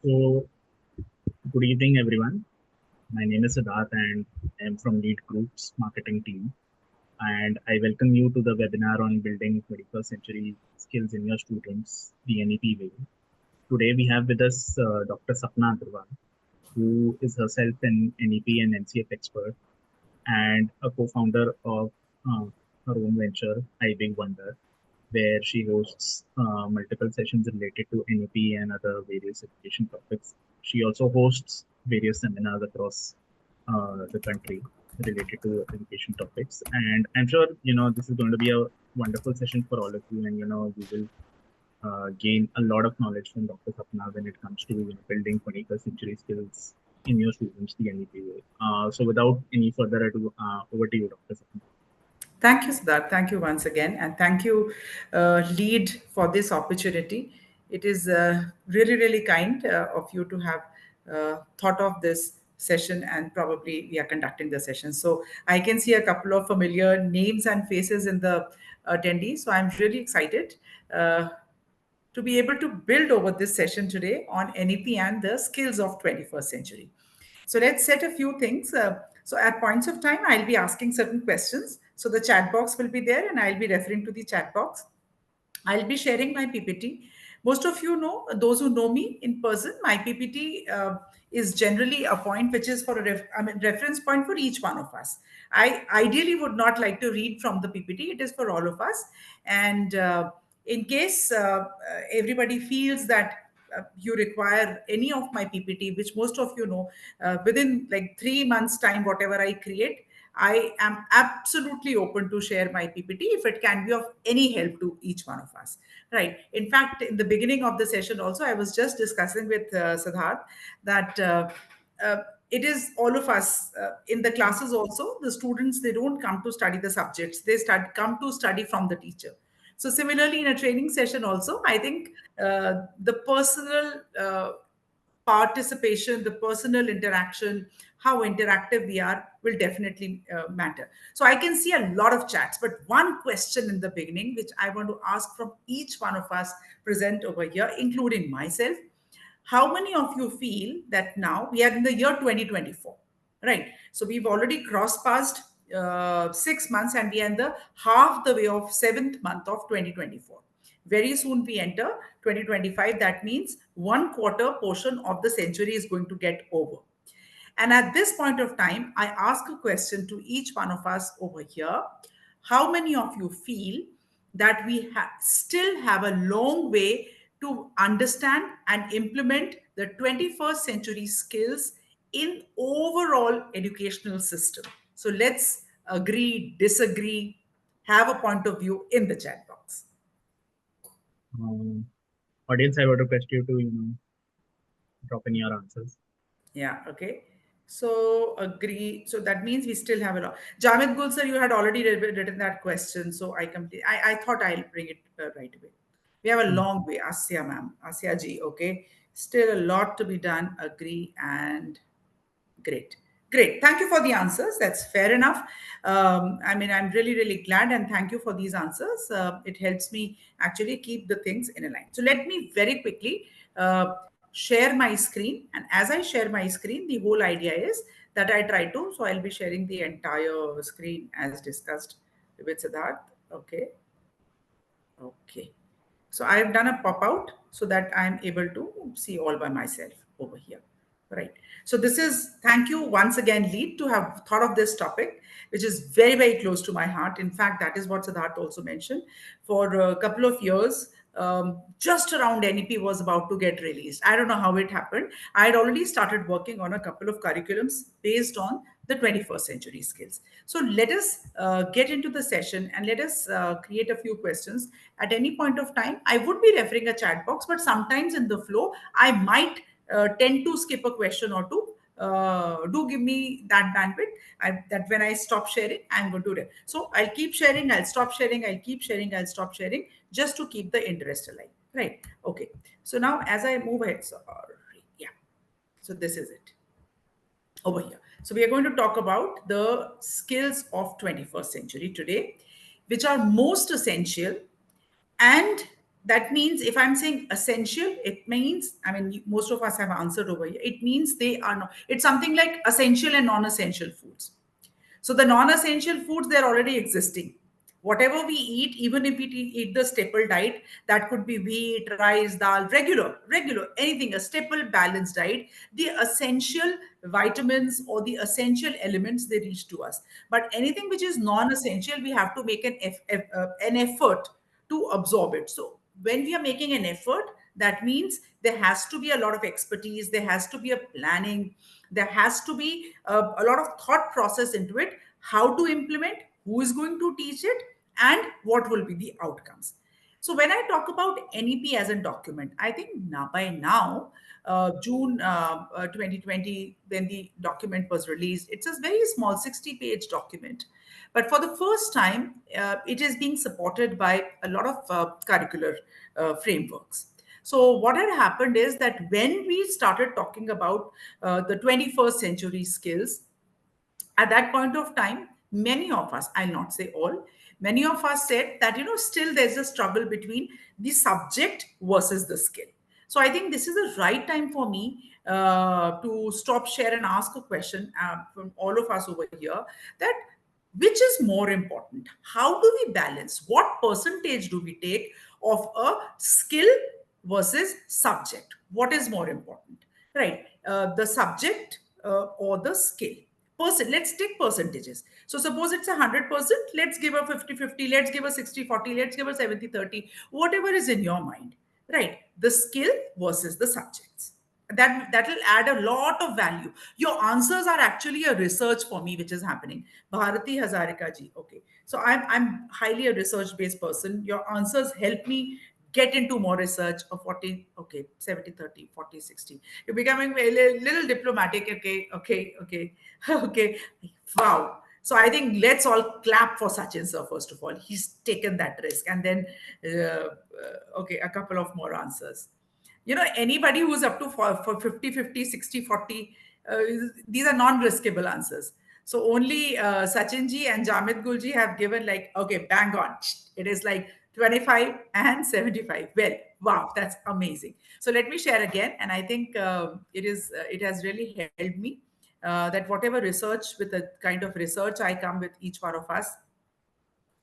So, good evening, everyone. My name is Siddharth, and I am from Lead Group's marketing team. And I welcome you to the webinar on building 21st century skills in your students, the NEP way. Today, we have with us Dr. Sapna Agrawal, who is herself an NEP and NCF expert and a co-founder of her own venture, iBigWonder, where she hosts multiple sessions related to NEP and other various education topics. She also hosts various seminars across the country related to education topics. And I'm sure, this is going to be a wonderful session for all of you. And, you will gain a lot of knowledge from Dr. Sapna when it comes to building 21st century skills in your students, the NEP way. So without any further ado, over to you, Dr. Sapna. Thank you, Siddharth. Thank you once again. And thank you, Lead, for this opportunity. It is really, really kind of you to have thought of this session, and probably we are conducting the session. So I can see a couple of familiar names and faces in the attendees. So I'm really excited to be able to build over this session today on NEP and the skills of 21st century. So let's set a few things. So at points of time, I'll be asking certain questions. So the chat box will be there and I'll be referring to the chat box. I'll be sharing my PPT. Most of you know, those who know me in person, my PPT is generally a point which is for reference point for each one of us. I ideally would not like to read from the PPT. It is for all of us. And in case everybody feels that you require any of my PPT, which most of you know, within like 3 months time, whatever I create, I am absolutely open to share my PPT if it can be of any help to each one of us. Right. In fact, in the beginning of the session, also, I was just discussing with Siddharth that uh, it is all of us in the classes also. The students, they don't come to study the subjects; come to study from the teacher. So similarly, in a training session, also, I think the personal participation, the personal interaction, how interactive we are will definitely matter. So I can see a lot of chats, but one question in the beginning, which I want to ask from each one of us present over here, including myself. How many of you feel that now we are in the year 2024, right? So we've already crossed past 6 months and we are in the half the way of seventh month of 2024. Very soon we enter 2025. That means one quarter portion of the century is going to get over. And at this point of time, I ask a question to each one of us over here. How many of you feel that we still have a long way to understand and implement the 21st century skills in overall educational system? So let's agree, disagree, have a point of view in the chat box. Um, Audience, I would request you to, drop in your answers. Yeah, okay. So agree. So that means we still have a lot. Jamid Gul sir, you had already written that question. So I thought I'll bring it right away. We have a Mm. long way. Asya ma'am, Asya ji, okay. Still a lot to be done. Agree and great. Great. Thank you for the answers. That's fair enough. I mean, I'm really, really glad and thank you for these answers. It helps me actually keep the things in a line. So let me very quickly share my screen. And as I share my screen, the whole idea is that I try to. So I'll be sharing the entire screen as discussed with Siddharth. Okay. Okay. So I have done a pop out so that I'm able to see all by myself over here. Right. So this is, thank you once again, Lead, to have thought of this topic, which is very, very close to my heart. In fact, that is what Siddharth also mentioned. For a couple of years, just around NEP was about to get released. I don't know how it happened. I had already started working on a couple of curriculums based on the 21st century skills. So let us get into the session and let us create a few questions. At any point of time, I would be referring a chat box, but sometimes in the flow, I might tend to skip a question or two. Do give me that bandwidth that when I stop sharing, I'm going to read. So I'll keep sharing, I'll stop sharing, I'll keep sharing, I'll stop sharing, just to keep the interest alive. Right. Okay. So now as I move ahead, sorry, yeah. So this is it over here. So we are going to talk about the skills of 21st century today, which are most essential and That means if I'm saying essential, it means, I mean, most of us have answered over here. It means they are not, it's something like essential and non essential foods. So the non-essential foods, they're already existing. Whatever we eat, even if we eat the staple diet, that could be wheat, rice, dal, regular, anything, a staple balanced diet, the essential vitamins or the essential elements, they reach to us. But anything which is non-essential, we have to make an effort to absorb it. So when we are making an effort, that means there has to be a lot of expertise, there has to be a planning, there has to be a lot of thought process into it, how to implement, who is going to teach it, and what will be the outcomes. So when I talk about NEP as a document, I think now by now, June 2020, when the document was released, it's a very small 60-page document. But for the first time, it is being supported by a lot of curricular frameworks. So what had happened is that when we started talking about the 21st century skills, at that point of time, many of us, I'll not say all, many of us said that, still there's a struggle between the subject versus the skill. So I think this is the right time for me to stop, share, and ask a question from all of us over here, that which is more important? How do we balance? What percentage do we take of a skill versus subject? What is more important? Right? The subject or the skill? Let's take percentages. So suppose it's 100%, let's give a 50-50, let's give a 60-40, let's give a 70-30, whatever is in your mind, right? The skill versus the subjects. That will add a lot of value. Your answers are actually a research for me, which is happening. Bharati Hazarika ji. Okay. So I'm highly a research based person. Your answers help me get into more research of 40, okay, 70-30, 40-60. You're becoming a little diplomatic. Okay. Okay. Wow. So I think let's all clap for Sachin sir, first of all. He's taken that risk. And then, okay, a couple of more answers. Anybody who's up to for 50-50, 60-40, these are non-riskable answers. So only Sachinji and Jamit Gulji have given like, okay, bang on. It is like 25 and 75. Well, wow, that's amazing. So let me share again. And I think it has really helped me that whatever research, with the kind of research I come with each one of us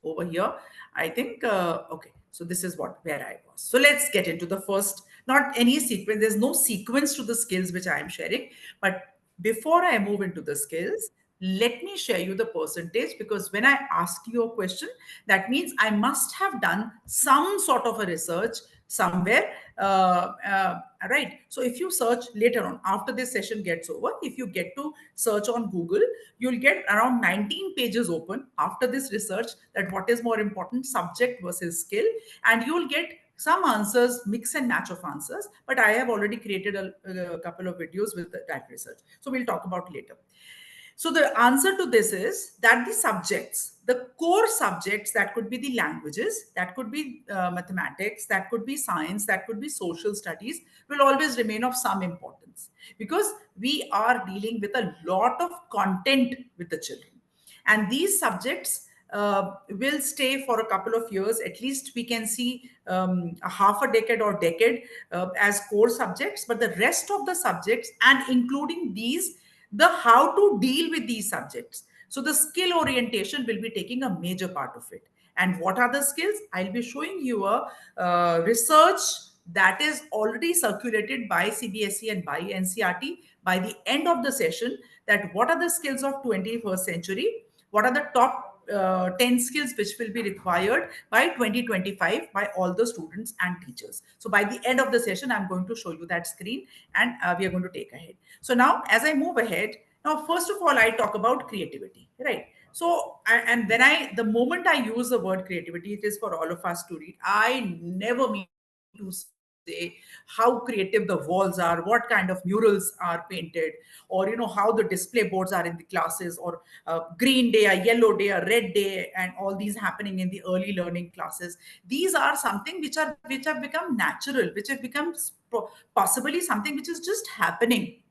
over here, I think, okay, so this is what where I was. So let's get into the first, not any sequence, there's no sequence to the skills which I am sharing. But before I move into the skills, let me share you the percentage, because when I ask you a question, that means I must have done some sort of a research somewhere. Right. So if you search later on, after this session gets over, if you get to search on Google, you'll get around 19 pages open after this research, that what is more important, subject versus skill. And you'll get some answers, mix and match of answers. But I have already created a couple of videos with that research. So we'll talk about later. So the answer to this is that the subjects, the core subjects, that could be the languages, that could be mathematics, that could be science, that could be social studies, will always remain of some importance, because we are dealing with a lot of content with the children. And these subjects will stay for a couple of years. At least we can see a half a decade or decade as core subjects, but the rest of the subjects, and including these, the how to deal with these subjects. So the skill orientation will be taking a major part of it. And what are the skills? I'll be showing you a research that is already circulated by CBSE and by NCRT by the end of the session, that what are the skills of 21st century, what are the top 10 skills which will be required by 2025 by all the students and teachers. So by the end of the session, I'm going to show you that screen, and we are going to take ahead. So now, as I move ahead, now, first of all, I talk about creativity, right? So, and when the moment I use the word creativity, it is for all of us to read. I never mean to say how creative the walls are, what kind of murals are painted, or, how the display boards are in the classes, or green day, a yellow day, a red day, and all these happening in the early learning classes. These are something which have become natural, which have become possibly something which is just happening,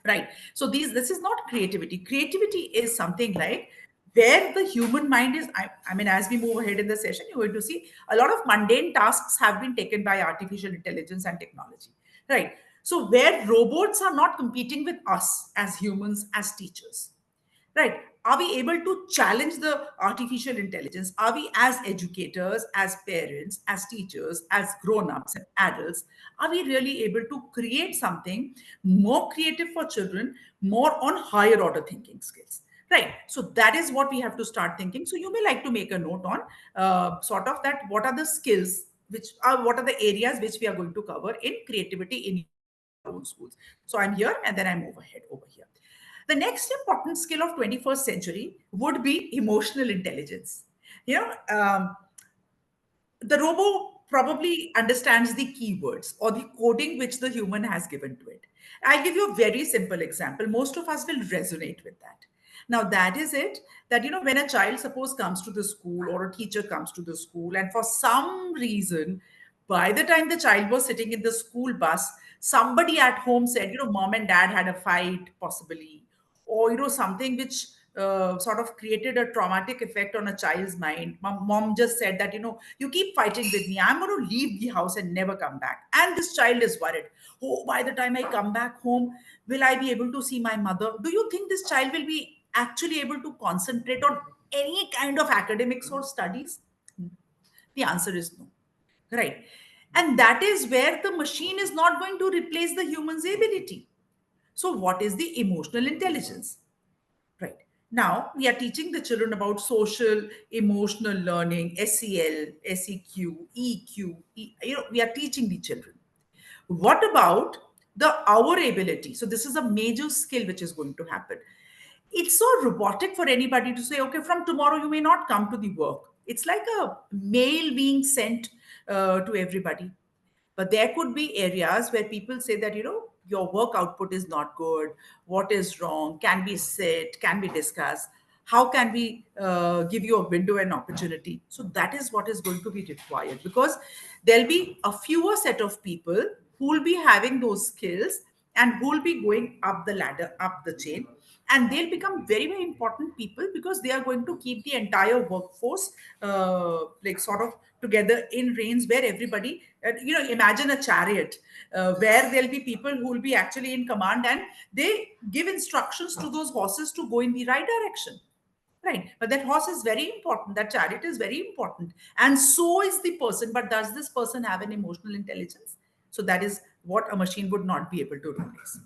right? So this is not creativity. Creativity is something like where the human mind is, I mean, as we move ahead in the session, you're going to see a lot of mundane tasks have been taken by artificial intelligence and technology, right? So where robots are not competing with us as humans, as teachers, right? Are we able to challenge the artificial intelligence? Are we, as educators, as parents, as teachers, as grown-ups and adults, are we really able to create something more creative for children, more on higher order thinking skills? Right. So that is what we have to start thinking. So you may like to make a note on sort of that. What are the skills which are, what are the areas which we are going to cover in creativity in your own schools? So I'm here and then I move ahead over here. The next important skill of 21st century would be emotional intelligence. You know, the robo probably understands the keywords or the coding which the human has given to it. I'll give you a very simple example. Most of us will resonate with that. Now, that is it, that, when a child, suppose, comes to the school or a teacher comes to the school, and for some reason, by the time the child was sitting in the school bus, somebody at home said, mom and dad had a fight, possibly, or, something which sort of created a traumatic effect on a child's mind. Mom just said that, you keep fighting with me, I'm going to leave the house and never come back. And this child is worried. Oh, by the time I come back home, will I be able to see my mother? Do you think this child will be actually able to concentrate on any kind of academics or studies? The answer is no. Right. And that is where the machine is not going to replace the human's ability. So, what is the emotional intelligence? Right. Now, we are teaching the children about social, emotional learning, SEL, SEQ, EQ. We are teaching the children. What about the our ability? So, this is a major skill which is going to happen. It's so robotic for anybody to say, okay, from tomorrow you may not come to the work. It's like a mail being sent to everybody. But there could be areas where people say that, your work output is not good. What is wrong? Can we sit? Can we discuss? How can we give you a window and opportunity? So that is what is going to be required, because there'll be a fewer set of people who will be having those skills and who will be going up the ladder, up the chain, and they'll become very, very important people, because they are going to keep the entire workforce like sort of together in reins, where everybody, imagine a chariot where there'll be people who will be actually in command, and they give instructions to those horses to go in the right direction. Right. But that horse is very important. That chariot is very important. And so is the person. But does this person have an emotional intelligence? So that is what a machine would not be able to replace.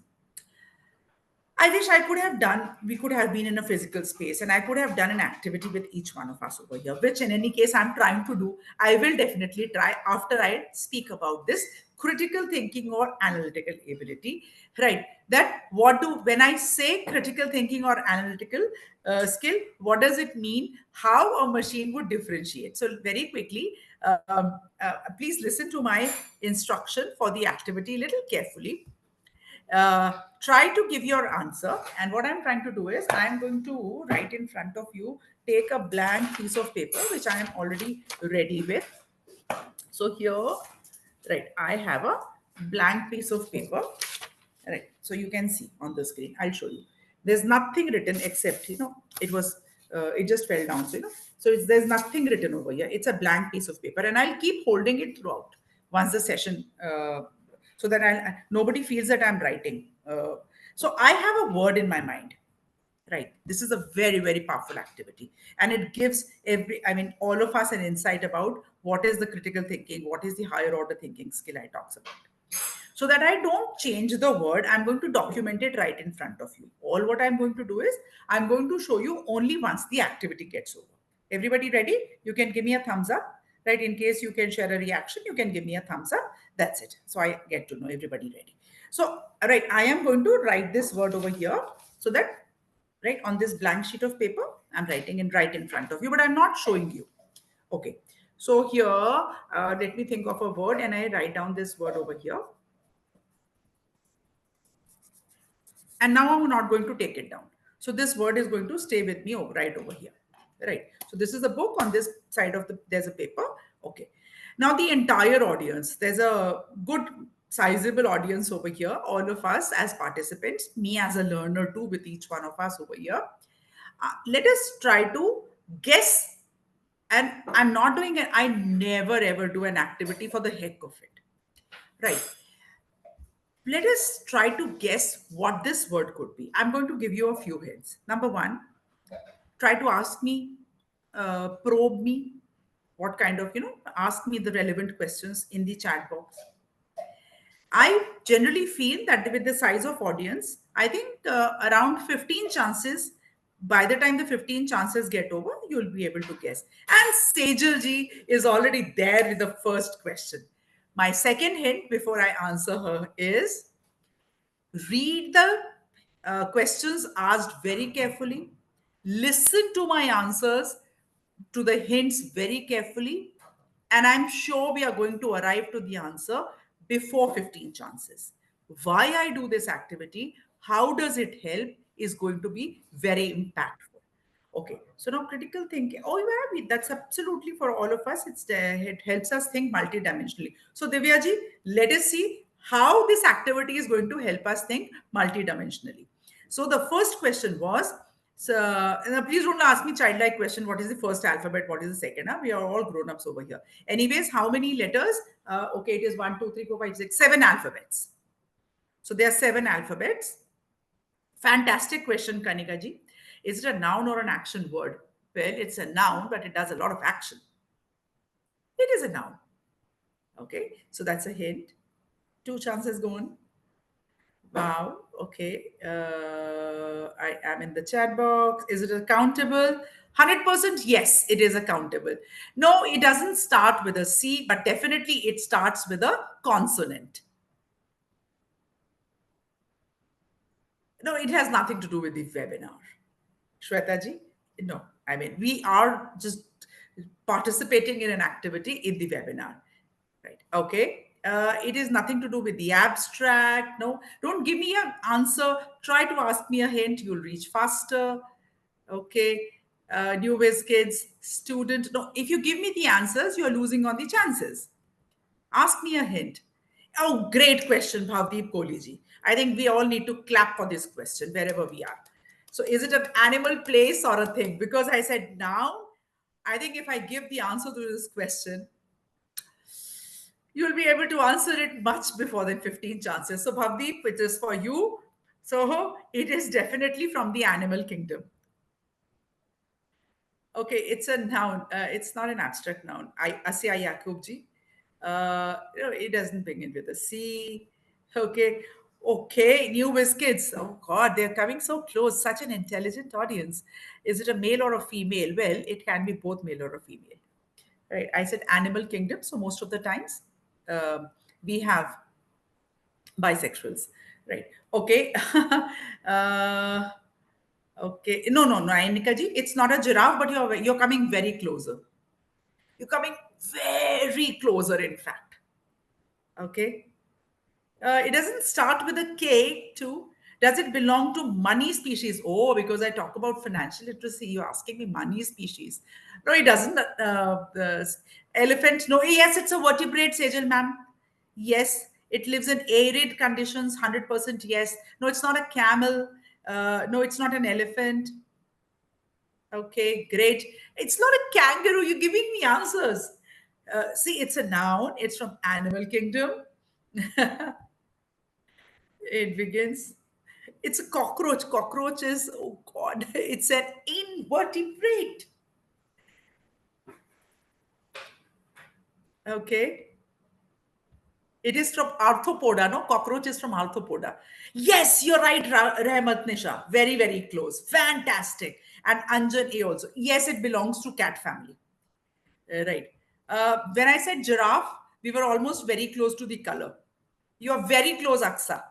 I wish I could have done, we could have been in a physical space and I could have done an activity with each one of us over here, which in any case I'm trying to do. I will definitely try after I speak about this critical thinking or analytical ability, right? That what do, when I say critical thinking or analytical skill, what does it mean? How a machine would differentiate. So, very quickly, please listen to my instruction for the activity a little carefully. Try to give your answer. And what I'm trying to do is I'm going to write in front of you, take a blank piece of paper, which I am already ready with. So here, right, I have a blank piece of paper. Right. So you can see on the screen. I'll show you. There's nothing written except, it was, it just fell down. So, there's nothing written over here. It's a blank piece of paper. And I'll keep holding it throughout once the session, so that nobody feels that I'm writing. So I have a word in my mind. Right. This is a very, very powerful activity. And it gives all of us an insight about what is the critical thinking, what is the higher order thinking skill I talks about. So that I don't change the word, I'm going to document it right in front of you. All what I'm going to do is I'm going to show you only once the activity gets over. Everybody ready? You can give me a thumbs up, right? In case you can share a reaction, you can give me a thumbs up. That's it. So I get to know everybody ready. So, right, I am going to write this word over here, so that right on this blank sheet of paper, I'm writing in right in front of you, but I'm not showing you. Okay. So here, let me think of a word and I write down this word over here. And now I'm not going to take it down. So this word is going to stay with me right over here. Right. So this is a book. On this side of there's a paper. Okay. Now the entire audience, there's a good sizable audience over here. All of us as participants, me as a learner too, with each one of us over here. Let us try to guess. And I'm not doing it. I never ever do an activity for the heck of it. Right. Let us try to guess what this word could be. I'm going to give you a few hints. Number one, try to ask me, probe me, what kind of, ask me the relevant questions in the chat box. I generally feel that with the size of audience, I think around 15 chances, by the time the 15 chances get over, you'll be able to guess. And Sejal ji is already there with the first question. My second hint before I answer her is read the questions asked very carefully, listen to my answers, to the hints very carefully, and I'm sure we are going to arrive to the answer before 15 chances. Why I do this activity, how does it help, is going to be very impactful. Okay, so now critical thinking. Oh, yeah, that's absolutely for all of us. It helps us think multidimensionally. So, Divyaji, let us see how this activity is going to help us think multidimensionally. So, the first question was, so now please don't ask me childlike question. What is the first alphabet? What is the second? Huh? We are all grown ups over here. Anyways, how many letters? Okay, it is 1, 2, 3, 4, 5, 6, 7 alphabets. So there are 7 alphabets. Fantastic question, Kanika ji. Is it a noun or an action word? Well, it's a noun, but it does a lot of action. It is a noun. Okay, so that's a hint. 2 chances gone. Wow. Okay. I am in the chat box. Is it accountable? 100% yes, it is accountable. No, it doesn't start with a C, but definitely it starts with a consonant. No, it has nothing to do with the webinar. Shweta ji? No, I mean, we are just participating in an activity in the webinar. Right. Okay. It is nothing to do with the abstract. No, don't give me an answer. Try to ask me a hint. You'll reach faster. Okay. New Wiz kids, student. No, if you give me the answers, you're losing on the chances. Ask me a hint. Oh, great question, Bhavdeep Kohli. I think we all need to clap for this question wherever we are. So, is it an animal, place, or a thing? Because I said now, I think if I give the answer to this question, you'll be able to answer it much before the 15 chances. So, Bhavdeep, it is for you. So, it is definitely from the animal kingdom. Okay, it's a noun. It's not an abstract noun. Asya Yakubji. It doesn't begin with a C. Okay. Okay, new Wiz kids. Oh God, they're coming so close. Such an intelligent audience. Is it a male or a female? Well, it can be both male or a female. Right. I said animal kingdom. So most of the times we have bisexuals. Right. Okay. uh, okay. No, Anika ji. It's not a giraffe, but you're coming very closer. You're coming very closer, in fact. Okay. It doesn't start with a K, too. Does it belong to money species? Oh, because I talk about financial literacy, you're asking me money species. No, it doesn't. The elephant, no. Yes, it's a vertebrate, Sejal, ma'am. Yes, it lives in arid conditions, 100% yes. No, it's not a camel. No, it's not an elephant. Okay, great. It's not a kangaroo. You're giving me answers. See, it's a noun. It's from animal kingdom. It begins. It's a cockroach. Cockroach is, oh God, it's an invertebrate. Okay. It is from arthropoda, no? Cockroach is from arthropoda. Yes, you're right, Rahmat Nisha. Very, very close. Fantastic. And Anjan A also. Yes, it belongs to cat family. Right. When I said giraffe, we were almost very close to the color. You're very close, Aksa.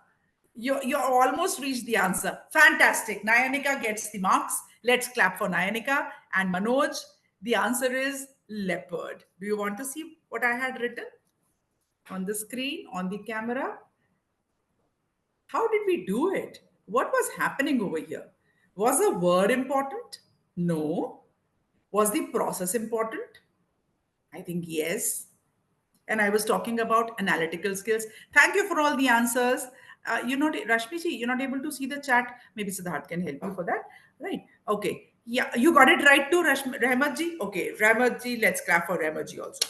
You almost reached the answer. Fantastic. Nayanika gets the marks. Let's clap for Nayanika. And Manoj, the answer is leopard. Do you want to see what I had written on the screen, on the camera? How did we do it? What was happening over here? Was the word important? No. Was the process important? I think yes. And I was talking about analytical skills. Thank you for all the answers. You're not, Rashmi ji, you're not able to see the chat. Maybe Siddharth can help you for that. Right. Okay. Yeah, you got it right too, Rahmat ji. Okay, Rahmat ji, let's clap for Rahmat ji also.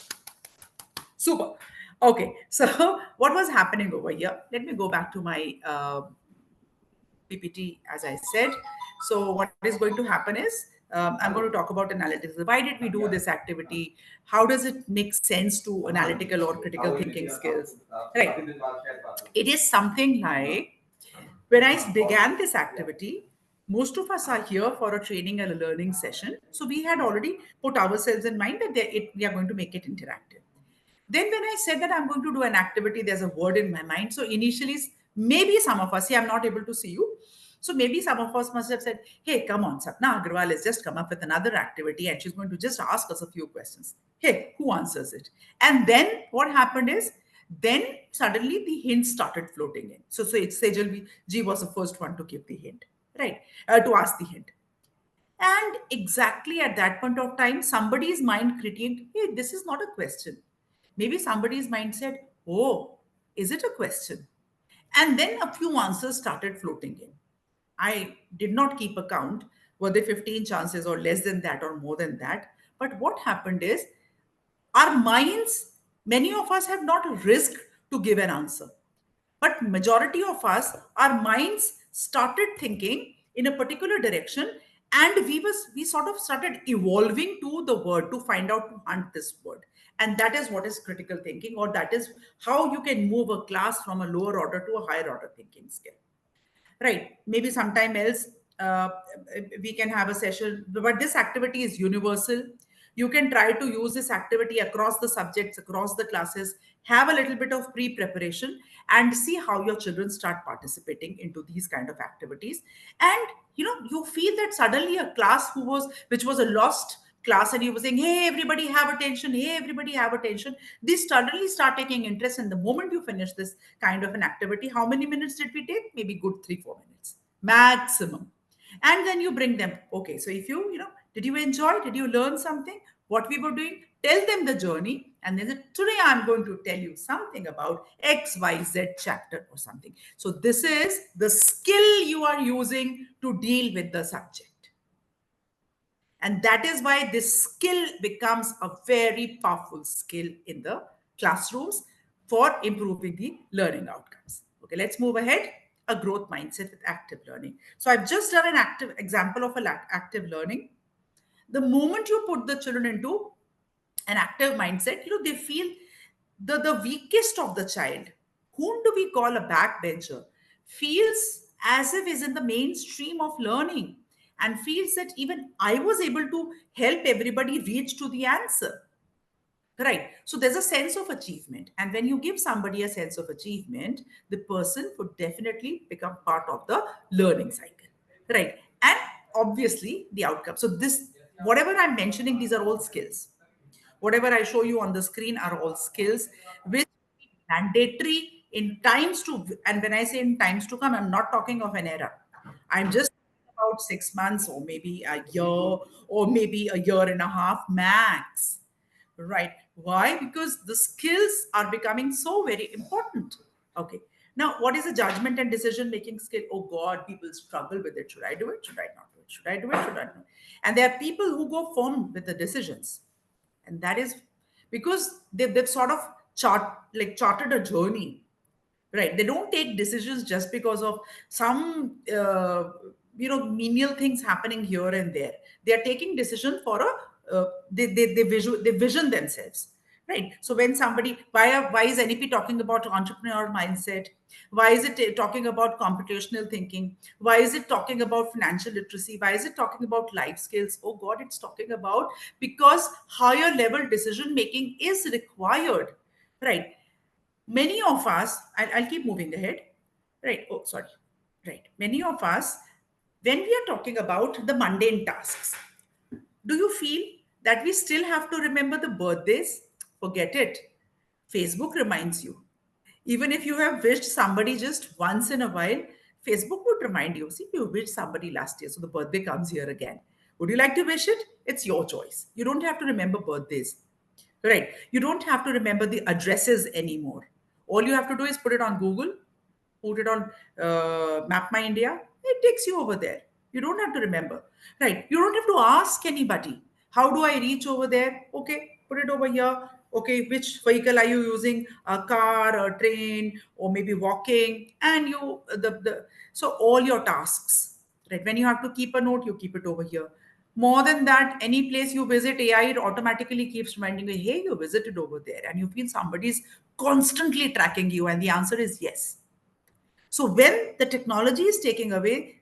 Super. Okay, so what was happening over here? Let me go back to my PPT, as I said. So, what is going to happen is I'm going to talk about analytics. Why did we do this activity? How does it make sense to analytical or critical thinking skills? Right. It is something like when I began this activity, most of us are here for a training and a learning session. So, we had already put ourselves in mind that we are going to make it interactive. Then, when I said that I'm going to do an activity, there's a word in my mind. So, initially, maybe some of us, see, I'm not able to see you. So, maybe some of us must have said, hey, come on, Sapna Agrawal has just come up with another activity and she's going to just ask us a few questions. Hey, who answers it? And then what happened is, then suddenly the hints started floating in. So Sejal G was the first one to give the hint, right? To ask the hint. And exactly at that point of time, somebody's mind critiqued, hey, this is not a question. Maybe somebody's mind said, oh, is it a question? And then a few answers started floating in. I did not keep account. Were there 15 chances or less than that or more than that? But what happened is our minds, many of us have not risked to give an answer. But majority of us, our minds started thinking in a particular direction, and we sort of started evolving to the word to find out to hunt this word. And that is what is critical thinking, or that is how you can move a class from a lower order to a higher order thinking skill. Right. Maybe sometime else uh, we can have a session, but this activity is universal. You can try to use this activity across the subjects, across the classes, have a little bit of pre-preparation and see how your children start participating into these kind of activities. And you feel that suddenly a class which was a lost class, and you were saying, hey, everybody have attention, hey, everybody have attention, they suddenly start taking interest. And the moment you finish this kind of an activity, how many minutes did we take? Maybe good 3 4 minutes maximum. And then you bring them, okay, so if did you enjoy, did you learn something, what we were doing, tell them the journey. And then today I'm going to tell you something about XYZ chapter or something. So this is the skill you are using to deal with the subject. And that is why this skill becomes a very powerful skill in the classrooms for improving the learning outcomes. Okay, let's move ahead. A growth mindset with active learning. So I've just done an active example of a active learning. The moment you put the children into an active mindset, they feel the weakest of the child, whom do we call a backbencher, feels as if is in the mainstream of learning and feels that even I was able to help everybody reach to the answer. Right. So there's a sense of achievement. And when you give somebody a sense of achievement, the person would definitely become part of the learning cycle. Right. And obviously the outcome. So whatever I'm mentioning, these are all skills. Whatever I show you on the screen are all skills which mandatory in times to, and when I say in times to come, I'm not talking of an era. I'm just about 6 months or maybe a year or maybe a year and a half max. Right. Why? Because the skills are becoming so very important. Okay. Now, what is a judgment and decision making skill? Oh God, people struggle with it. Should I do it? Should I not do it? Should I do it? Should I not? And there are people who go firm with the decisions, and that is because they've sort of charted a journey, right? They don't take decisions just because of some menial things happening here and there. They are taking decision for a they vision themselves, right? So when somebody, why is NEP talking about entrepreneurial mindset? Why is it talking about computational thinking? Why is it talking about financial literacy? Why is it talking about life skills? Oh God, it's talking about because higher level decision making is required, right? Many of us, I'll keep moving ahead, right? Oh, sorry. Right. Many of us, when we are talking about the mundane tasks, do you feel that we still have to remember the birthdays? Forget it. Facebook reminds you. Even if you have wished somebody just once in a while, Facebook would remind you. See, you wished somebody last year, so the birthday comes here again. Would you like to wish it? It's your choice. You don't have to remember birthdays. Right. You don't have to remember the addresses anymore. All you have to do is put it on Google, put it on Map My India. It takes you over there. You don't have to remember, right? You don't have to ask anybody, how do I reach over there? Okay, put it over here. Okay, which vehicle are you using? A car, a train, or maybe walking? And you, so all your tasks, right? When you have to keep a note, you keep it over here. More than that, any place you visit, AI it automatically keeps reminding you, hey, you visited over there, and you feel somebody's constantly tracking you, and the answer is yes. So when the technology is taking away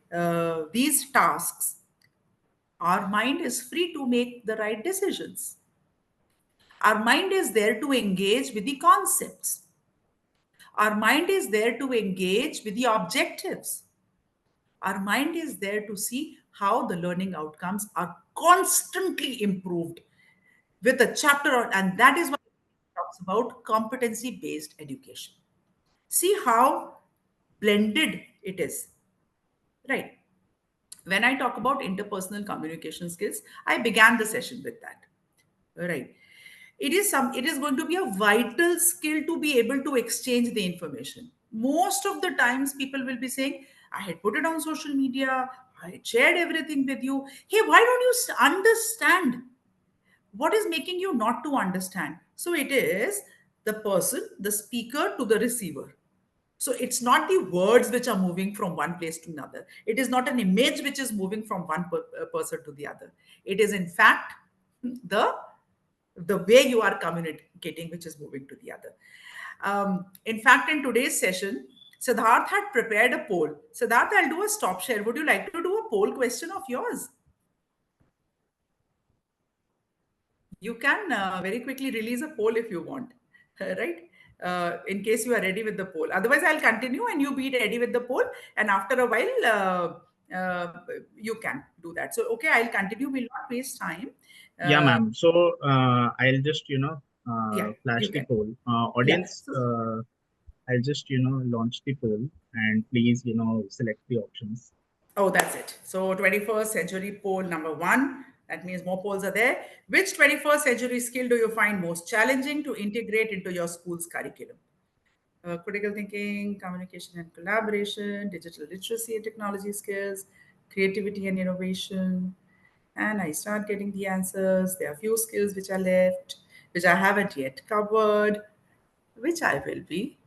these tasks, our mind is free to make the right decisions. Our mind is there to engage with the concepts. Our mind is there to engage with the objectives. Our mind is there to see how the learning outcomes are constantly improved with a chapter on, and that is what it talks about competency based education. See how blended it is, right? When I talk about interpersonal communication skills, I began the session with that. Right. It is going to be a vital skill to be able to exchange the information. Most of the times people will be saying, I had put it on social media, I had shared everything with you. Hey, why don't you understand? What is making you not to understand? So it is the person, the speaker to the receiver. So it's not the words which are moving from one place to another. It is not an image which is moving from one person to the other. It is in fact the the way you are communicating which is moving to the other. In fact, in today's session, Siddharth had prepared a poll. Siddharth, I'll do a stop share. Would you like to do a poll question of yours? You can very quickly release a poll if you want, right? In case you are ready with the poll. Otherwise, I'll continue and you be ready with the poll. And after a while, you can do that. So, okay, I'll continue. We'll not waste time. Yeah, Uh, ma'am. So I'll just, yeah, flash you the can. poll. Yeah. Audience, So, I'll just, launch the poll and please, select the options. oh, that's it. So 21st century poll number one. That means more polls are there. Which 21st century skill do you find most challenging to integrate into your school's curriculum? Critical thinking, communication and collaboration, digital literacy and technology skills, creativity and innovation. And I start getting the answers. There are few skills which are left, which I haven't yet covered, which I will be.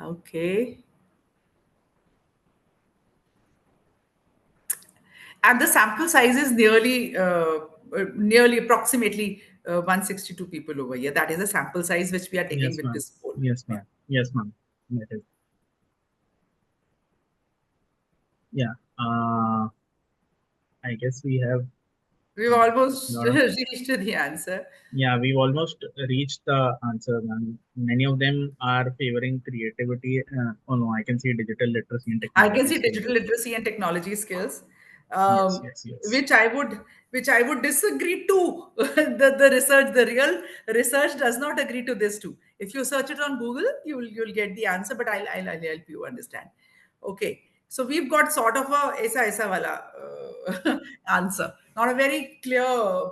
Okay. And the sample size is nearly approximately 162 people over here. That is the sample size which we are taking Yes, with ma'am. this poll. Yes, Yeah. ma'am. Yes, ma'am. That is, yeah. I guess we have We've a almost lot of, reached the answer. yeah, we've almost reached the answer, ma'am. Many of them are favoring creativity. Oh no, I can see digital literacy and I can technology see skills digital as well. literacy and technology skills, Yes, um, yes, yes. which I would disagree to. The research, the real research does not agree to this too. If you search it on Google, you'll get the answer, but I'll help you understand. Okay, so we've got sort of a aisa wala answer. Not a very clear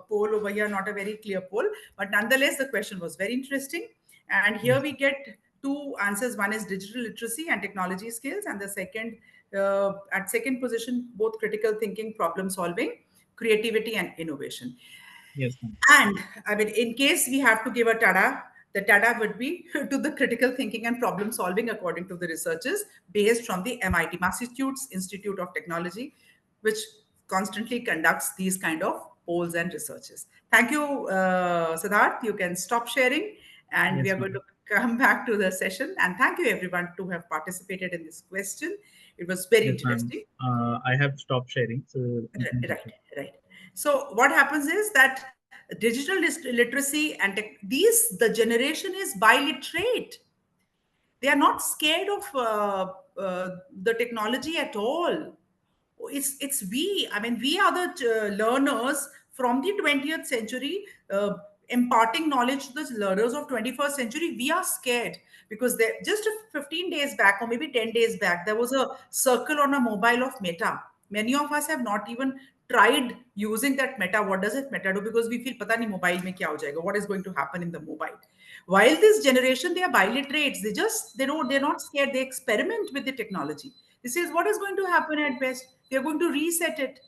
poll over here, not a very clear poll, but nonetheless, the question was very interesting. And here Yes, we get two answers. One is digital literacy and technology skills, and the second, at second position, both critical thinking, problem solving, creativity, and innovation. yes, ma'am. And I mean, in case we have to give a tada, the tada would be to the critical thinking and problem solving, according to the researchers based from the MIT, Massachusetts Institute of Technology, which constantly conducts these kind of polls and researches. Thank you, Siddharth. You can stop sharing, and we Yes, are going ma'am. to come back to the session. And thank you, everyone, to have participated in this question. It was very Yes, ma'am. interesting. I have stopped sharing, so you can Right, proceed. right. So what happens is that digital literacy and the generation is biliterate. They are not scared of the technology at all. It's we. I mean, we are the learners from the 20th century, imparting knowledge to the learners of 21st century. We are scared because there just 15 days back or maybe 10 days back there was a circle on a mobile of Meta. Many of us have not even tried using that Meta. What does it Meta do? Because we feel pata nahi mobile mein kya ho jayega, what is going to happen in the mobile. While this generation, they are biliterates. They're not scared. They experiment with the technology. This is what is going to happen at best. We are going to reset it.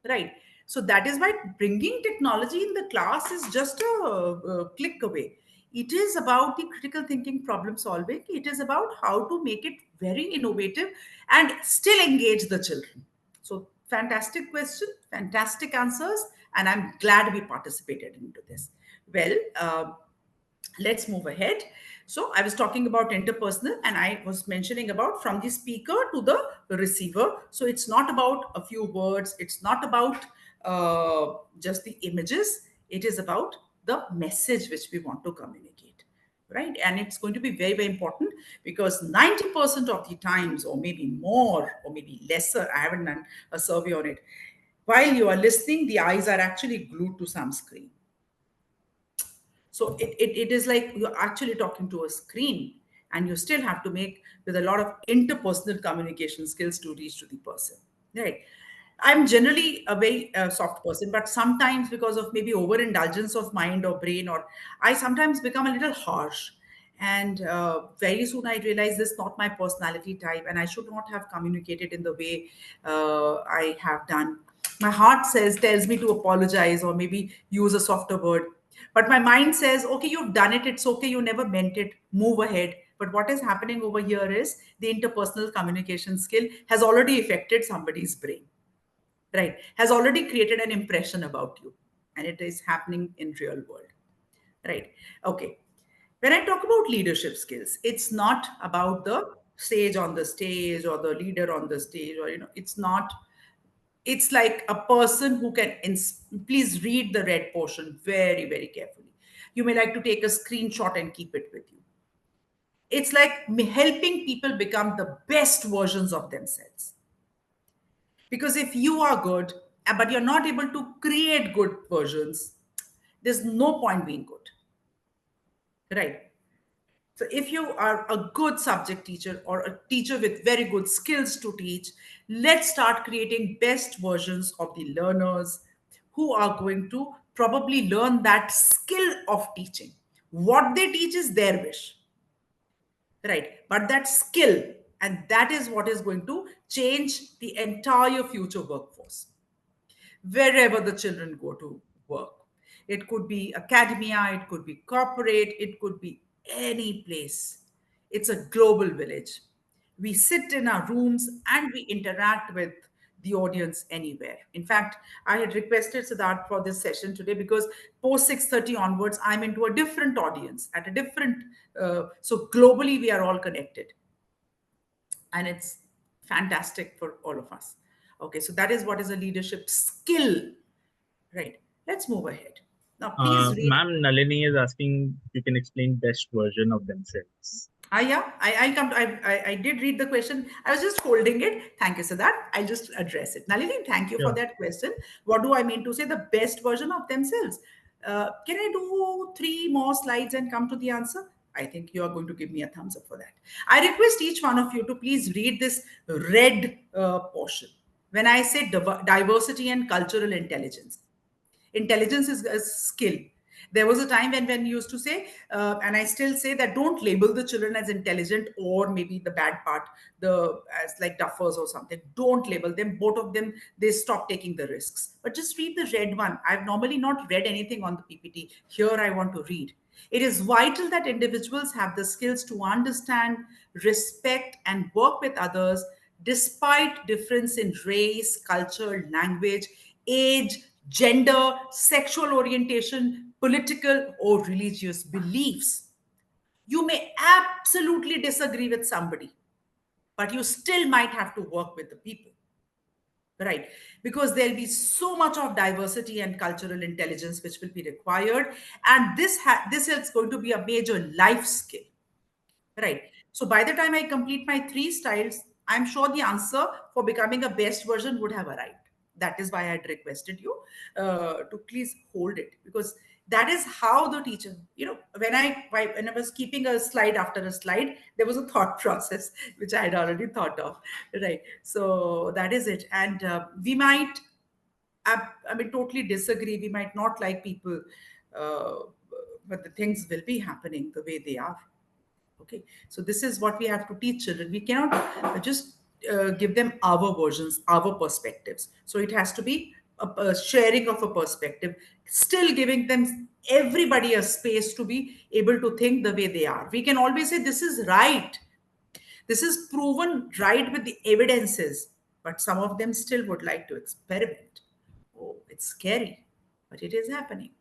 Right. So that is why bringing technology in the class is just a click away. It is about the critical thinking, problem solving. It is about how to make it very innovative and still engage the children. So, fantastic question, fantastic answers, and I'm glad we participated into this. Well, let's move ahead. So I was talking about interpersonal, and I was mentioning about from the speaker to the receiver. So it's not about a few words, it's not about just the images, it is about the message which we want to communicate, right? And it's going to be very, very important, because 90% of the times, or maybe more or maybe lesser, I haven't done a survey on it, while you are listening, the eyes are actually glued to some screen. So it is like you're actually talking to a screen, and you still have to make with a lot of interpersonal communication skills to reach to the person, right? I'm generally a very soft person, but sometimes because of maybe overindulgence of mind or brain, or I sometimes become a little harsh. And very soon I realized this is not my personality type, and I should not have communicated in the way I have done. My heart tells me to apologize or maybe use a softer word, but my mind says, okay, you've done it, it's okay, you never meant it, move ahead. But what is happening over here is the interpersonal communication skill has already affected somebody's brain, right? Has already created an impression about you, and it is happening in real world, right? Okay. When I talk about leadership skills, it's not about the sage on the stage or the leader on the stage, or it's not. It's like a person who can please read the red portion very, very carefully. You may like to take a screenshot and keep it with you. It's like helping people become the best versions of themselves. Because if you are good, but you're not able to create good versions, there's no point being good, right? So if you are a good subject teacher or a teacher with very good skills to teach, let's start creating best versions of the learners who are going to probably learn that skill of teaching. What they teach is their wish, right? But that skill, and that is what is going to change the entire future workforce wherever the children go to work. It could be academia, it could be corporate, it could be any place. It's a global village. We sit in our rooms and we interact with the audience anywhere. In fact, I had requested Siddharth for this session today because post 6:30 onwards, I'm into a different audience at a different. So globally, we are all connected, and it's fantastic for all of us. Okay, so that is what is a leadership skill. Right. Let's move ahead. Now, please read. Ma'am, Nalini is asking if you can explain best version of themselves. Yeah, I'll come to, I did read the question. I was just holding it. Thank you, Siddharth. I'll just address it. Nalini, thank you for Sure. that question. What do I mean to say? The best version of themselves. Can I do three more slides and come to the answer? I think you are going to give me a thumbs up for that. I request each one of you to please read this red portion. When I say diversity and cultural intelligence, intelligence is a skill. There was a time when we used to say, and I still say, that don't label the children as intelligent or maybe the bad part, the as like duffers or something. Don't label them. Both of them, they stop taking the risks. But just read the red one. I've normally not read anything on the PPT. Here I want to read. It is vital that individuals have the skills to understand, respect, and work with others despite difference in race, culture, language, age, gender, sexual orientation, political, or religious beliefs. You may absolutely disagree with somebody, but you still might have to work with the people, right? Because there'll be so much of diversity and cultural intelligence which will be required, and this is going to be a major life skill. Right. So by the time I complete my three styles, I'm sure the answer for becoming a best version would have arrived. That is why I had requested you to please hold it, because that is how the teacher, when I was keeping a slide after a slide, there was a thought process which I had already thought of. Right. So that is it. And we might I mean, totally disagree. We might not like people. Uh, but the things will be happening the way they are. Okay, so this is what we have to teach children. We cannot just give them our versions, our perspectives. So it has to be a sharing of a perspective, still giving them everybody a space to be able to think the way they are. We can always say this is right, this is proven right with the evidences, but some of them still would like to experiment. Oh, it's scary, but it is happening.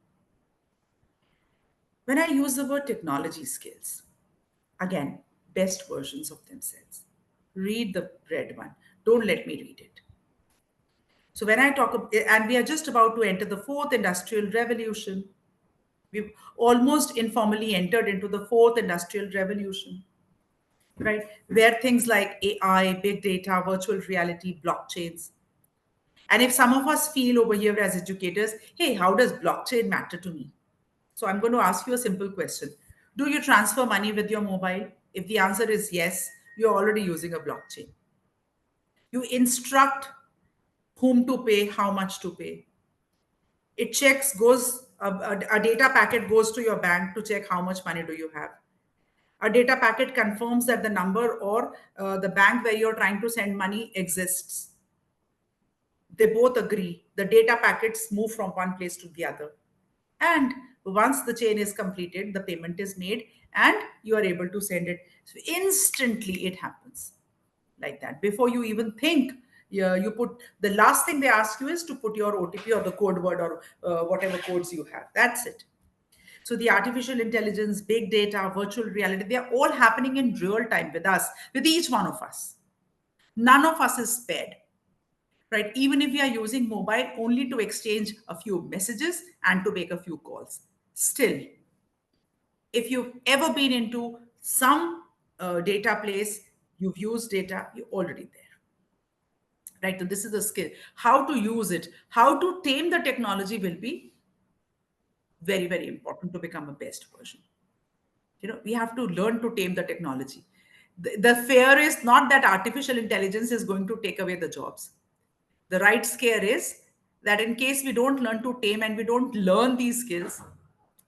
When I use the word technology skills, again, best versions of themselves. Read the red one. Don't let me read it. So when I talk, and we are just about to enter the fourth industrial revolution. We've almost informally entered into the fourth industrial revolution, right? Where things like AI, big data, virtual reality, blockchains. And if some of us feel over here as educators, hey, how does blockchain matter to me? So I'm going to ask you a simple question. Do you transfer money with your mobile? If the answer is yes, you're already using a blockchain. You instruct whom to pay, how much to pay. It checks, a data packet goes to your bank to check how much money do you have. A data packet confirms that the number or the bank where you're trying to send money exists. They both agree. The data packets move from one place to the other. And once the chain is completed, the payment is made and you are able to send it. So instantly it happens like that. Before you even think, you put the last thing they ask you is to put your OTP or the code word or whatever codes you have. That's it. So the artificial intelligence, big data, virtual reality, they are all happening in real time with us, with each one of us. None of us is spared, right? Even if we are using mobile only to exchange a few messages and to make a few calls. Still, if you've ever been into some data place, you've used data, you're already there, right? So this is a skill. How to use it, how to tame the technology will be very, very important to become a best version. We have to learn to tame the technology. The fear is not that artificial intelligence is going to take away the jobs. The right scare is that in case we don't learn to tame and we don't learn these skills,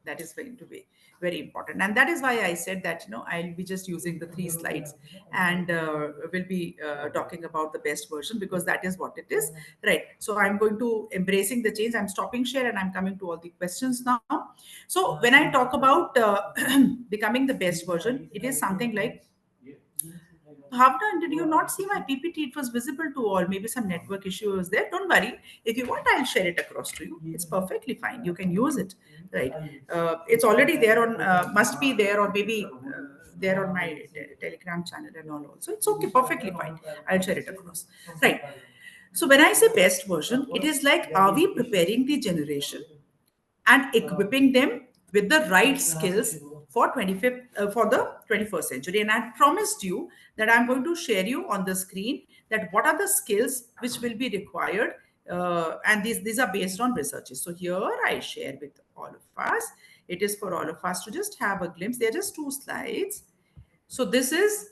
that is going to be very important. And that is why I said that I'll be just using the three slides and will be talking about the best version, because that is what it is, right? So I'm going to embracing the change. I'm stopping share and I'm coming to all the questions now. So when I talk about becoming the best version, it is something like, Bhavna, did you not see my PPT? It was visible to all. Maybe some network issue was there. Don't worry. If you want, I'll share it across to you. It's perfectly fine. You can use it, right? It's already there on, must be there, or maybe there on my Telegram channel and all also. It's okay, perfectly fine. I'll share it across, right? So when I say best version, it is like, are we preparing the generation and equipping them with the right skills for 25th for the 21st century? And I promised you that I'm going to share you on the screen that what are the skills which will be required, and these are based on researches. So here I share with all of us. It is for all of us to just have a glimpse. They're just two slides. So this is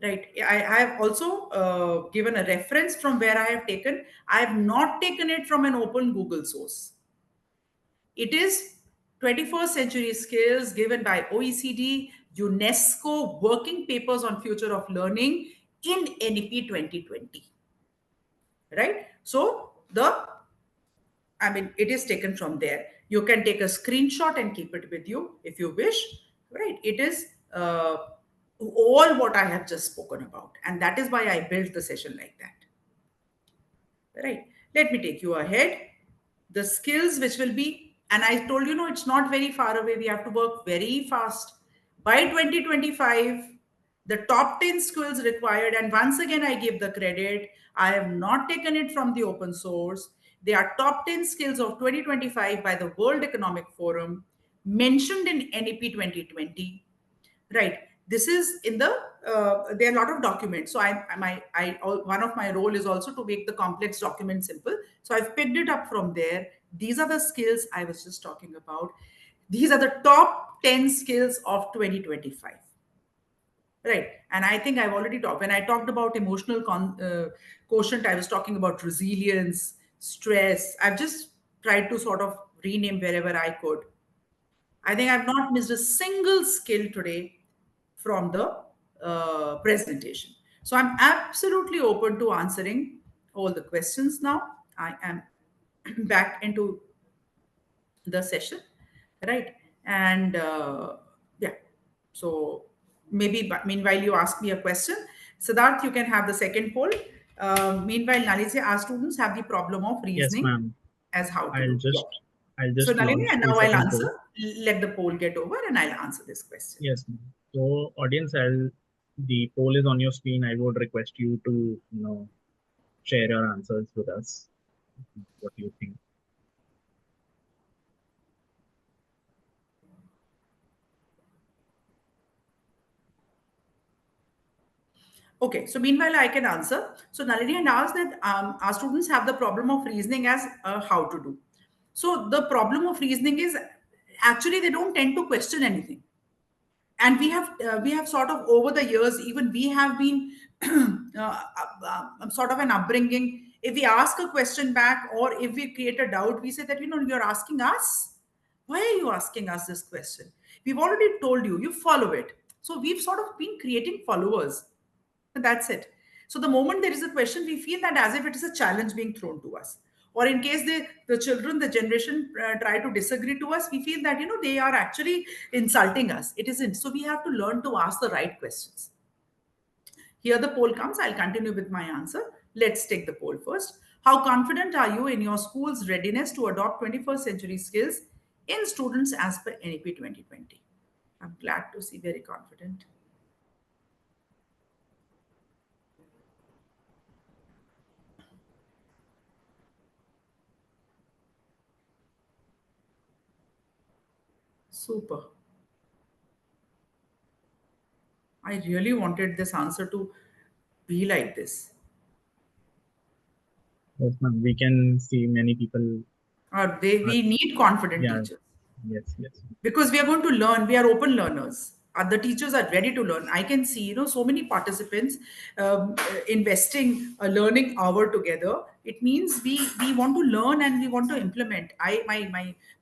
right. I have also given a reference from where I have taken. I have not taken it from an open Google source. It is 21st century skills given by OECD, UNESCO working papers on future of learning in NEP 2020. Right? So it is taken from there. You can take a screenshot and keep it with you if you wish. Right? It is all what I have just spoken about. And that is why I built the session like that. Right? Let me take you ahead. The skills which will be, and I told you, no, it's not very far away. We have to work very fast. By 2025, the top 10 skills required, and once again, I give the credit. I have not taken it from the open source. They are top 10 skills of 2025 by the World Economic Forum, mentioned in NEP 2020. Right. This is in the there are a lot of documents. So one of my role is also to make the complex document simple. So I've picked it up from there. These are the skills I was just talking about. These are the top 10 skills of 2025. Right. And I think I've already talked. When I talked about emotional quotient, I was talking about resilience, stress. I've just tried to sort of rename wherever I could. I think I've not missed a single skill today from the presentation. So I'm absolutely open to answering all the questions now. I am back into the session, right? And yeah, so maybe meanwhile you ask me a question. Siddharth, you can have the second poll. Meanwhile, Nalini, our students have the problem of Yes, reasoning ma'am. as how to I'll do. Yeah. just I'll So just Nalini, launch and the now I'll second answer. poll. Let the poll get over and I'll answer this question. Yes, ma'am. So, audience, the poll is on your screen. I would request you to, share your answers with us. What do you think? Okay, so meanwhile, I can answer. So Nalini had asked that our students have the problem of reasoning as how to do. So the problem of reasoning is actually they don't tend to question anything, and we have sort of over the years, even we have been sort of an upbringing. If we ask a question back or if we create a doubt, we say that you're asking us. Why are you asking us this question? We've already told you. You follow it. So we've sort of been creating followers. That's it. So the moment there is a question, we feel that as if it is a challenge being thrown to us. Or in case the children, the generation try to disagree to us, we feel that they are actually insulting us. It isn't. So we have to learn to ask the right questions. Here the poll comes. I'll continue with my answer. Let's take the poll first. How confident are you in your school's readiness to adopt 21st century skills in students as per NEP 2020? I'm glad to see very confident. Super. I really wanted this answer to be like this. Yes, ma'am. We can see many people Or are, we need confident yeah, teachers yes, yes, because we are going to learn. We are open learners. The teachers are ready to learn. I can see, so many participants investing a learning hour together. It means we want to learn and we want to implement.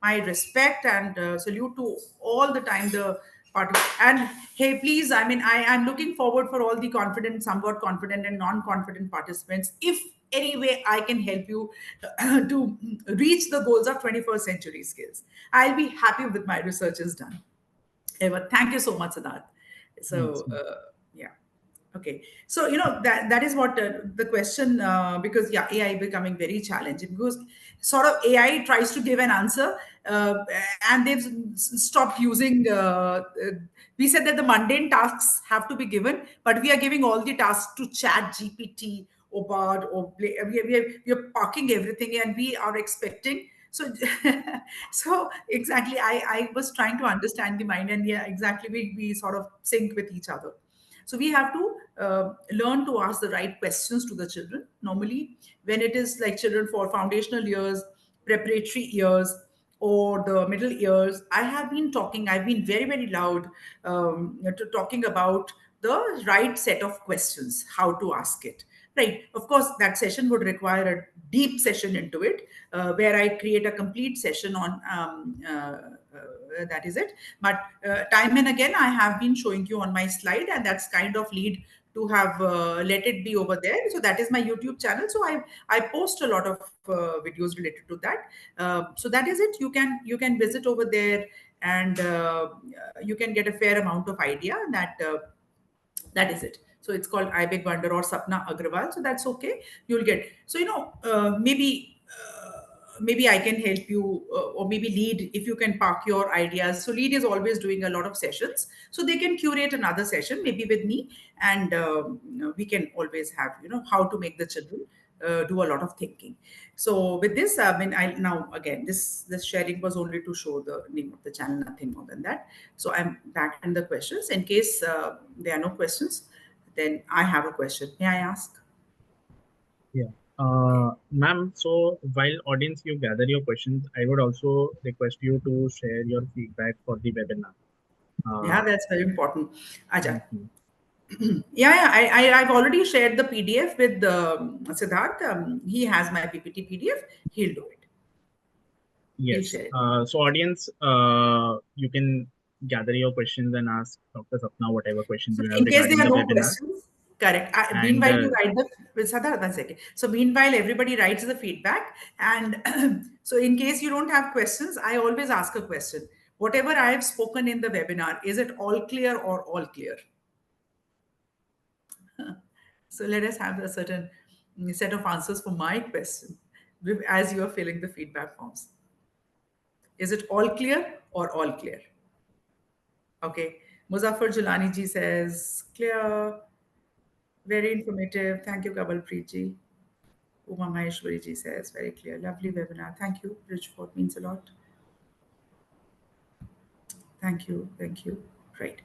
My respect and salute to all the time the party. And hey, please, I mean, I'm looking forward for all the confident, somewhat confident, and non-confident participants. If any way I can help you to reach the goals of 21st century skills, I'll be happy with my research is done. Eva, thank you so much, Siddharth. yes, So, ma'am. yeah. Okay. So, that is what the question, because, yeah, AI becoming very challenging because sort of AI tries to give an answer and they've stopped using. We said that the mundane tasks have to be given, but we are giving all the tasks to Chat GPT or Bard or Play. We are parking everything and we are expecting. So, so exactly, I was trying to understand the mind, and yeah, exactly, we sort of sync with each other. So we have to learn to ask the right questions to the children. Normally, when it is like children for foundational years, preparatory years, or the middle years, I've been very, very loud to talking about the right set of questions, how to ask it. Right. Of course, that session would require a deep session into it, where I create a complete session on that is it. But time and again, I have been showing you on my slide, and that's kind of lead to have let it be over there. So that is my YouTube channel. So I post a lot of videos related to that. So that is it. You can visit over there, and you can get a fair amount of idea that is it. So it's called iBigWonder or Sapna Agrawal. So that's okay. You'll get. So maybe I can help you, or maybe lead if you can park your ideas. So lead is always doing a lot of sessions, so they can curate another session maybe with me, and we can always have how to make the children do a lot of thinking. So with this, I mean, I now again this sharing was only to show the name of the channel, nothing more than that. So I'm back in the questions. In case there are no questions, then I have a question. May I ask? Yeah. Okay. Ma'am, so while audience you gather your questions, I would also request you to share your feedback for the webinar. Yeah, Uh, that's very important. Aja. yes, ma'am. Yeah, yeah. I've already shared the PDF with Siddharth. He has my PPT PDF. He'll do it. Please Yes. share it. So audience, you can gather your questions and ask Dr. Sapna whatever questions So you have in case regarding there the are no webinar. questions, correct. And Meanwhile, you write the Siddharth, one second. So meanwhile, everybody writes the feedback, and so in case you don't have questions, I always ask a question. Whatever I have spoken in the webinar, is it all clear or all clear? So let us have a certain set of answers for my question as you are filling the feedback forms. Is it all clear or all clear? Okay. Muzaffar Julani ji says, clear, very informative. Thank you, Kabalpreet ji. Uma Maheshwari ji says, very clear. Lovely webinar. Thank you. Bridgeport means a lot. Thank you. Thank you. Right.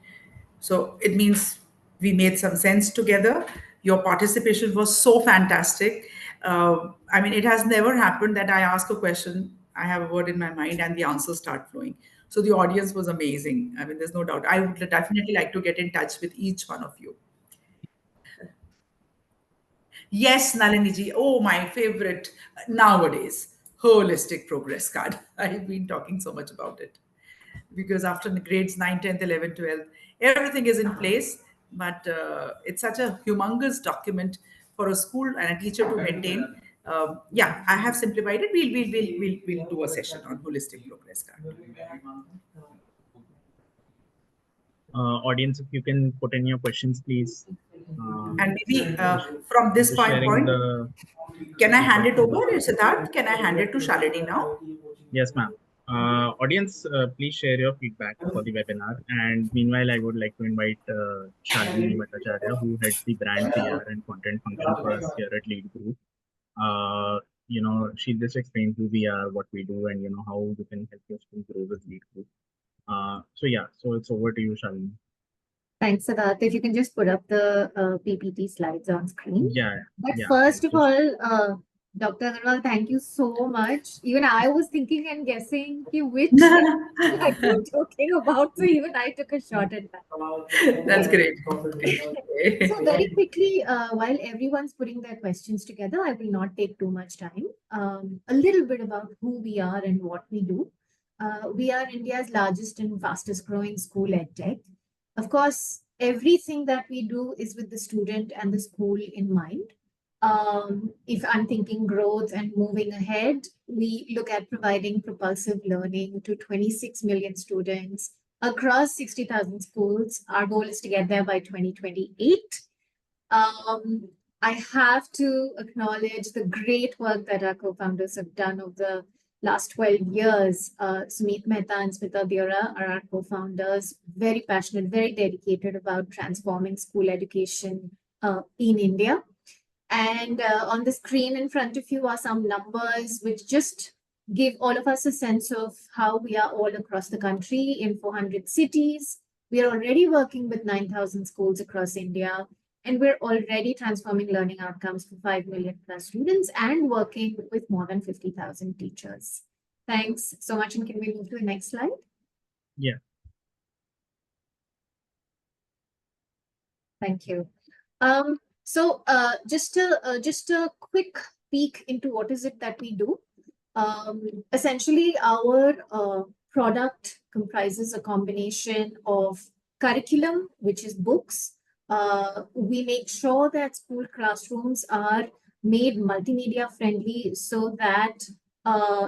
So it means we made some sense together. Your participation was so fantastic. I mean, it has never happened that I ask a question, I have a word in my mind, and the answers start flowing. So the audience was amazing. I mean, there's no doubt. I would definitely like to get in touch with each one of you. Yes, Naliniji. Oh, my favorite nowadays, holistic progress card. I've been talking so much about it because after the grades 9, 10th, 11th, 12th, everything is in place. But it's such a humongous document for a school and a teacher to maintain. Yeah, I have simplified it. We'll do a session on holistic progress card. audience, if you can put in your questions, please. And maybe Just, from this just sharing point, the can I hand feedback it over, forms. Siddharth? Can I hand it to Shalini now? Yes, ma'am. Audience, please share your feedback for the webinar. And meanwhile, I would like to invite Shalini Bhattacharya, who heads the brand PR and content function for us here at Lead Group. She'll just explain who we are, what we do, and how you can help us to grow with Lead Group. So yeah, so it's over to you, Shalini. Thanks, Siddharth. If you can just put up the PPT slides on screen. Yeah, But yeah. first of all, Dr. Agrawal, thank you so much. Even I was thinking and guessing which that you're talking about, so even I took a shot at that. That's great. So very quickly, while everyone's putting their questions together, I will not take too much time. A little bit about who we are and what we do. We are India's largest and fastest growing school edtech. Of course, everything that we do is with the student and the school in mind. If I'm thinking growth and moving ahead, we look at providing propulsive learning to 26 million students across 60,000 schools. Our goal is to get there by 2028. I have to acknowledge the great work that our co-founders have done over the last 12 years. Sumit Mehta and Smita Deora are our co-founders, very passionate, very dedicated about transforming school education in India. And on the screen in front of you are some numbers which just give all of us a sense of how we are all across the country in 400 cities. We are already working with 9,000 schools across India, and we're already transforming learning outcomes for 5 million plus students and working with more than 50,000 teachers. Thanks so much. And can we move to the next slide? Yeah. Thank you. So just a quick peek into what is it that we do. Essentially, our product comprises a combination of curriculum, which is books. We make sure that school classrooms are made multimedia friendly so that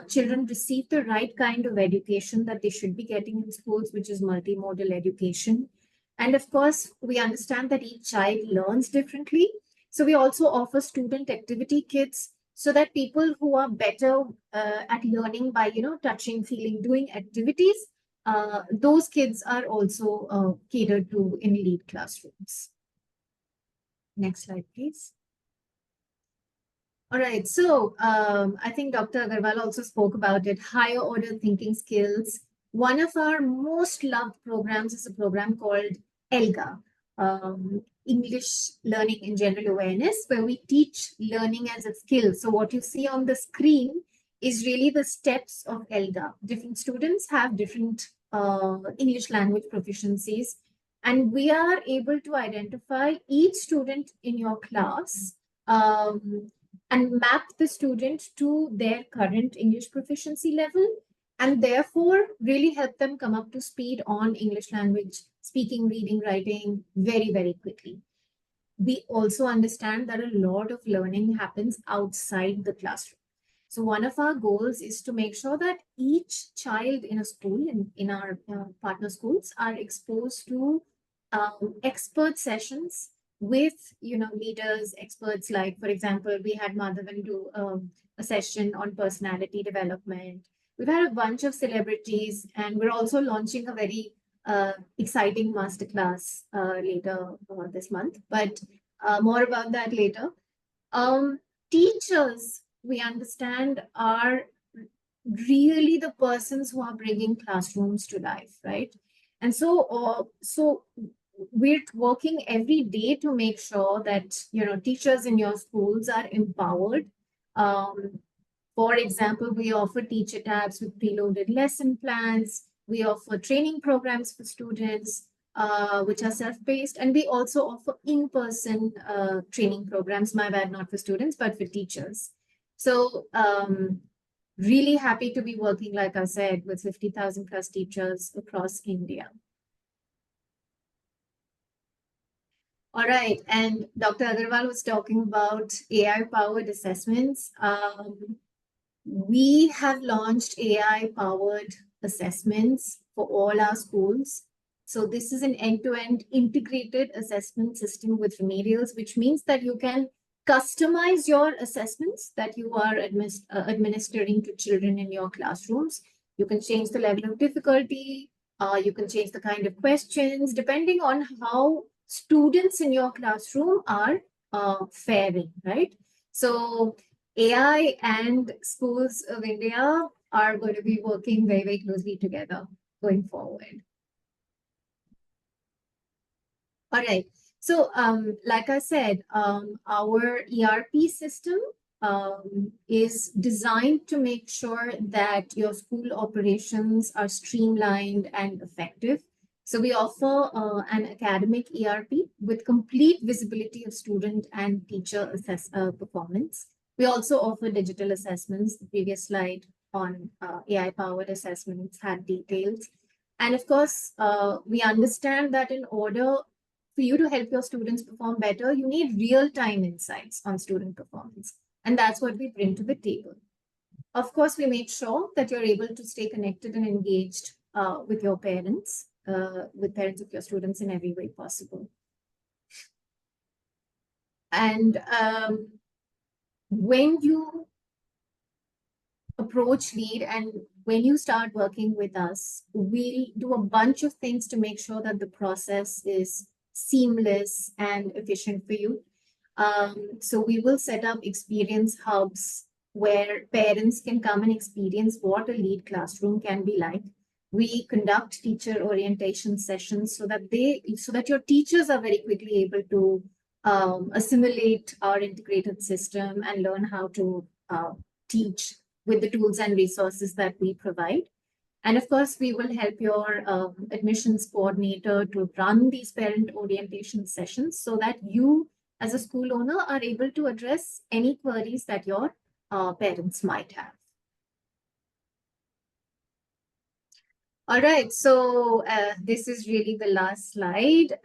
children receive the right kind of education that they should be getting in schools, which is multimodal education. And of course, we understand that each child learns differently. So we also offer student activity kits so that people who are better at learning by, touching, feeling, doing activities, those kids are also catered to in lead classrooms. Next slide, please. All right, so I think Dr. Agrawal also spoke about it, higher order thinking skills. One of our most loved programs is a program called ELGA, English Learning in General Awareness, where we teach learning as a skill. So what you see on the screen is really the steps of ELGA. Different students have different English language proficiencies, and we are able to identify each student in your class and map the student to their current English proficiency level and therefore really help them come up to speed on English language, speaking, reading, writing very, very quickly. We also understand that a lot of learning happens outside the classroom. So one of our goals is to make sure that each child in a school, in our partner schools, are exposed to expert sessions with, leaders, experts. Like, for example, we had Madhavan do a session on personality development. We've had a bunch of celebrities, and we're also launching a very exciting masterclass later this month. But more about that later. Um, Teachers, we understand, are really the persons who are bringing classrooms to life, right? And so we're working every day to make sure that teachers in your schools are empowered. Um, for example, we offer teacher tabs with preloaded lesson plans. We offer training programs for students, which are self-paced, and we also offer in-person training programs. My bad, not for students, but for teachers. So really happy to be working, like I said, with 50,000 plus teachers across India. All right, and Dr. Agrawal was talking about AI-powered assessments. We have launched AI-powered assessments for all our schools. So this is an end-to-end integrated assessment system with remedials, which means that you can customize your assessments that you are administering to children in your classrooms. You can change the level of difficulty. You can change the kind of questions depending on how students in your classroom are faring, right? So AI and schools of India are going to be working very, very closely together going forward. All right. So, like I said, our ERP system is designed to make sure that your school operations are streamlined and effective. So we offer an academic ERP with complete visibility of student and teacher performance. We also offer digital assessments. The previous slide on AI-powered assessments had details. And of course, we understand that in order for you to help your students perform better, you need real-time insights on student performance. And that's what we bring to the table. Of course, we make sure that you're able to stay connected and engaged with your parents, with parents of your students in every way possible. And when you approach LEAD and when you start working with us, we'll do a bunch of things to make sure that the process is seamless and efficient for you. So we will set up experience hubs where parents can come and experience what a LEAD classroom can be like. We conduct teacher orientation sessions so that your teachers are very quickly able to assimilate our integrated system and learn how to teach with the tools and resources that we provide. And of course, we will help your admissions coordinator to run these parent orientation sessions so that you, as a school owner, are able to address any queries that your parents might have. All right, so this is really the last slide.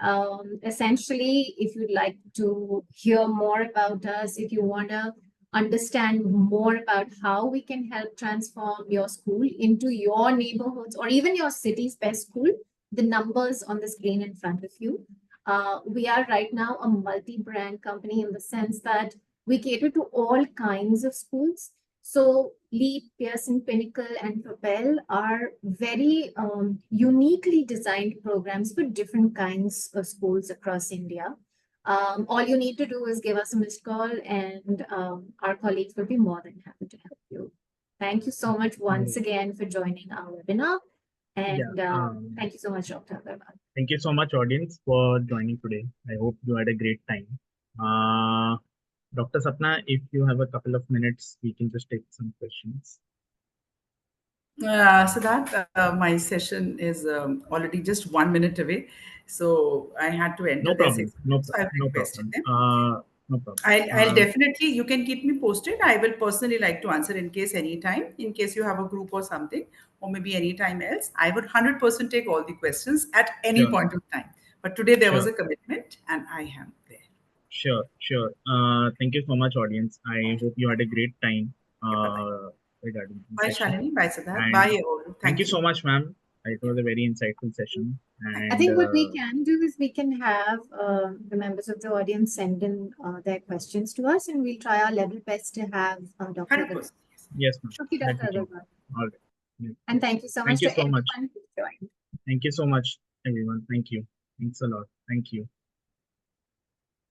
Essentially, if you'd like to hear more about us, if you want to understand more about how we can help transform your school into your neighborhoods or even your city's best school, the numbers on the screen in front of you. We are right now a multi-brand company in the sense that we cater to all kinds of schools. So LEAD, Pearson, Pinnacle, and Propel are very uniquely designed programs for different kinds of schools across India. All you need to do is give us a missed call and our colleagues will be more than happy to help you. Thank you so much once again for joining our webinar. And thank you so much, Dr. Agrawal. Thank you so much, audience, for joining today. I hope you had a great time. Dr. Sapna, if you have a couple of minutes, we can just take some questions. So that my session is already just 1 minute away. So I had to enter No this. problem. So I No requested problem. them. No problem. I'll definitely, you can keep me posted. I will personally like to answer in case anytime, in case you have a group or something, or maybe anytime else. I would 100% take all the questions at any Sure. point of time. But today there was Sure. a commitment and I am there. Sure, sure. Thank you so much, audience. I hope you had a great time Okay, bye-bye. regarding the Bye, session. Shalini. Bye, Siddharth. And Bye, all. thank you Thank so you. much, ma'am. It was a very insightful session. I And think what we can do is we can have the members of the audience send in their questions to us, and we'll try our level best to have Dr. 100%. yes, ma'am. Shukri, That Dr. we can. Agrawal. All right. Yeah. And thank you so Thank much you to so much. everyone who joined. Thank you so much, everyone. Thank you. Thanks a lot. Thank you.